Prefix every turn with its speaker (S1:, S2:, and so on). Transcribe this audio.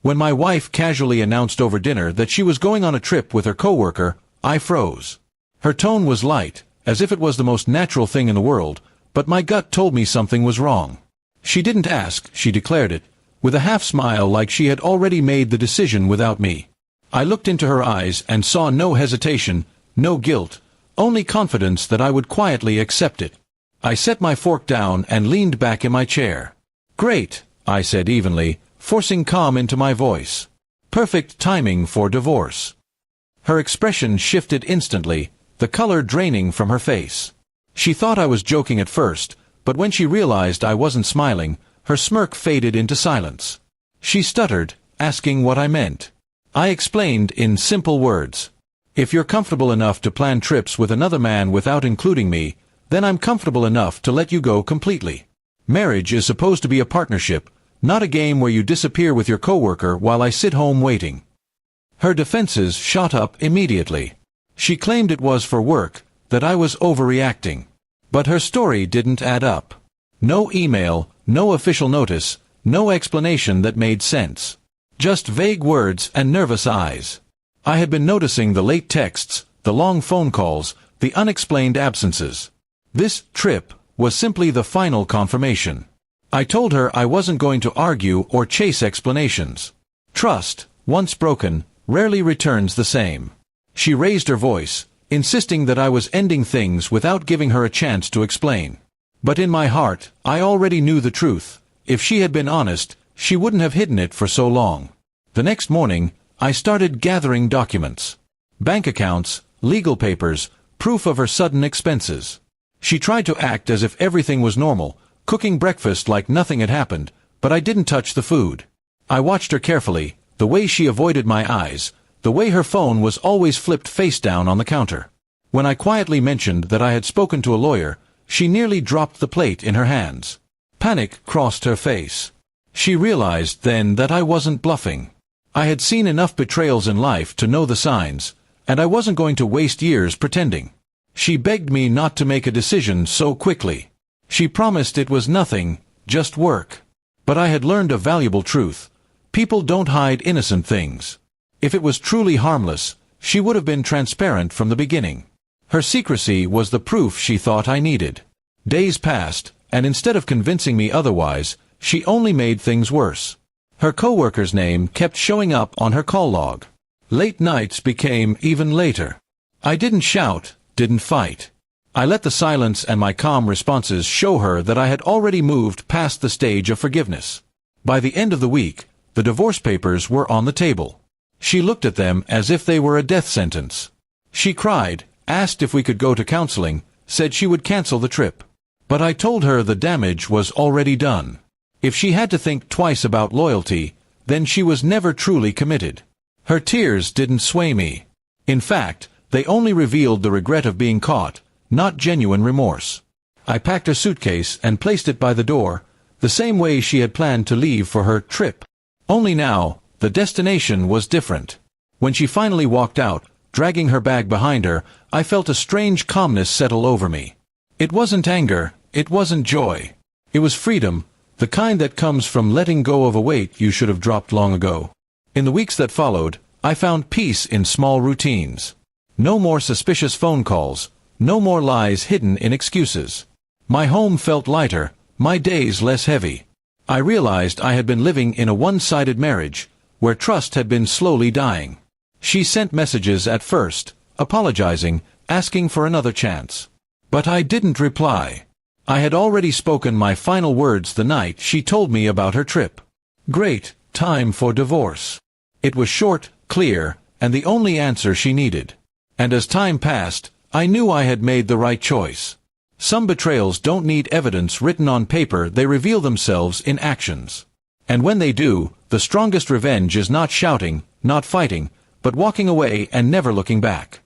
S1: When my wife casually announced over dinner that she was going on a trip with her coworker, I froze. Her tone was light, as if it was the most natural thing in the world, but my gut told me something was wrong. She didn't ask, she declared it, with a half-smile like she had already made the decision without me. I looked into her eyes and saw no hesitation, no guilt, only confidence that I would quietly accept it. I set my fork down and leaned back in my chair. "Great," I said evenly, forcing calm into my voice. "Perfect timing for divorce." Her expression shifted instantly, the color draining from her face. She thought I was joking at first, but when she realized I wasn't smiling, her smirk faded into silence. She stuttered, asking what I meant. I explained in simple words. "If you're comfortable enough to plan trips with another man without including me, then I'm comfortable enough to let you go completely. Marriage is supposed to be a partnership, not a game where you disappear with your coworker while I sit home waiting." Her defenses shot up immediately. She claimed it was for work, that I was overreacting. But her story didn't add up. No email, no official notice, no explanation that made sense. Just vague words and nervous eyes. I had been noticing the late texts, the long phone calls, the unexplained absences. This trip was simply the final confirmation. I told her I wasn't going to argue or chase explanations. Trust, once broken, rarely returns the same. She raised her voice, insisting that I was ending things without giving her a chance to explain. But in my heart, I already knew the truth. If she had been honest, she wouldn't have hidden it for so long. The next morning, I started gathering documents. Bank accounts, legal papers, proof of her sudden expenses. She tried to act as if everything was normal, cooking breakfast like nothing had happened, but I didn't touch the food. I watched her carefully, the way she avoided my eyes, the way her phone was always flipped face down on the counter. When I quietly mentioned that I had spoken to a lawyer, she nearly dropped the plate in her hands. Panic crossed her face. She realized then that I wasn't bluffing. I had seen enough betrayals in life to know the signs, and I wasn't going to waste years pretending. She begged me not to make a decision so quickly. She promised it was nothing, just work. But I had learned a valuable truth. People don't hide innocent things. If it was truly harmless, she would have been transparent from the beginning. Her secrecy was the proof she thought I needed. Days passed, and instead of convincing me otherwise, she only made things worse. Her coworker's name kept showing up on her call log. Late nights became even later. I didn't shout, didn't fight. I let the silence and my calm responses show her that I had already moved past the stage of forgiveness. By the end of the week, the divorce papers were on the table. She looked at them as if they were a death sentence. She cried, asked if we could go to counseling, said she would cancel the trip. But I told her the damage was already done. If she had to think twice about loyalty, then she was never truly committed. Her tears didn't sway me. In fact, they only revealed the regret of being caught, not genuine remorse. I packed her suitcase and placed it by the door, the same way she had planned to leave for her trip. Only now, the destination was different. When she finally walked out, dragging her bag behind her, I felt a strange calmness settle over me. It wasn't anger, it wasn't joy. It was freedom, the kind that comes from letting go of a weight you should have dropped long ago. In the weeks that followed, I found peace in small routines. No more suspicious phone calls, no more lies hidden in excuses. My home felt lighter, my days less heavy. I realized I had been living in a one-sided marriage, where trust had been slowly dying. She sent messages at first, apologizing, asking for another chance. But I didn't reply. I had already spoken my final words the night she told me about her trip. Great, time for divorce. It was short, clear, and the only answer she needed. And as time passed, I knew I had made the right choice. Some betrayals don't need evidence written on paper, they reveal themselves in actions. And when they do, the strongest revenge is not shouting, not fighting, but walking away and never looking back.